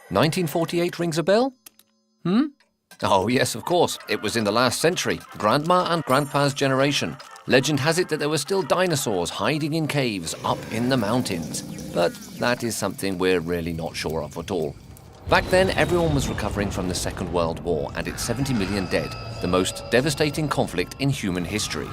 1948 rings a bell? Oh yes, of course. It was in the last century, Grandma and Grandpa's generation. Legend has it that there were still dinosaurs hiding in caves up in the mountains. But that is something we're really not sure of at all. Back then, everyone was recovering from the Second World War and its 70 million dead, the most devastating conflict in human history.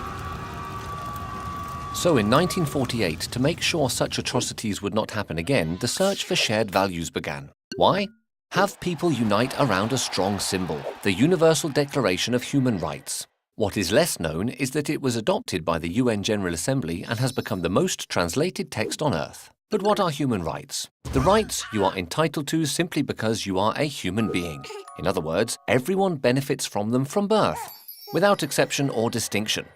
So in 1948, to make sure such atrocities would not happen again, the search for shared values began. Why? Have people unite around a strong symbol, the Universal Declaration of Human Rights. What is less known is that it was adopted by the UN General Assembly and has become the most translated text on Earth. But what are human rights? The rights you are entitled to simply because you are a human being. In other words, everyone benefits from them from birth, without exception or distinction.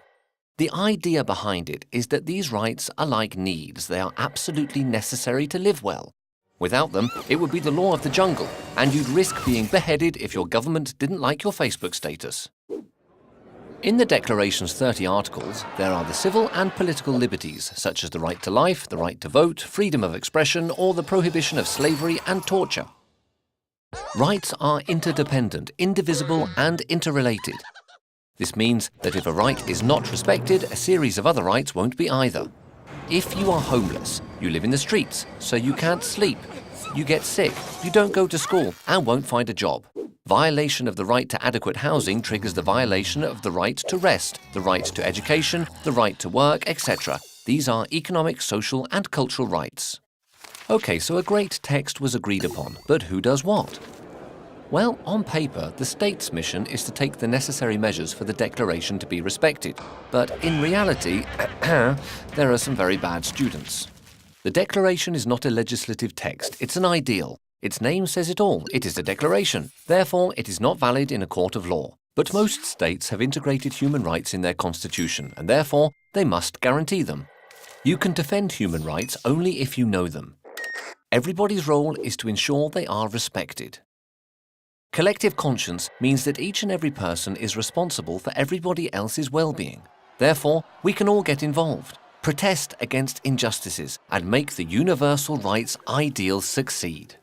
The idea behind it is that these rights are like needs. They are absolutely necessary to live well. Without them, it would be the law of the jungle, and you'd risk being beheaded if your government didn't like your Facebook status. In the Declaration's 30 articles, there are the civil and political liberties, such as the right to life, the right to vote, freedom of expression, or the prohibition of slavery and torture. Rights are interdependent, indivisible, and interrelated. This means that if a right is not respected, a series of other rights won't be either. If you are homeless, you live in the streets, so you can't sleep. You get sick, you don't go to school, and won't find a job. Violation of the right to adequate housing triggers the violation of the right to rest, the right to education, the right to work, etc. These are economic, social, and cultural rights. Okay, so a great text was agreed upon, but who does what? Well, on paper, the state's mission is to take the necessary measures for the Declaration to be respected. But in reality, there are some very bad students. The Declaration is not a legislative text, it's an ideal. Its name says it all, it is a declaration. Therefore, it is not valid in a court of law. But most states have integrated human rights in their constitution, and therefore, they must guarantee them. You can defend human rights only if you know them. Everybody's role is to ensure they are respected. Collective conscience means that each and every person is responsible for everybody else's well-being. Therefore, we can all get involved, protest against injustices, and make the universal rights ideal succeed.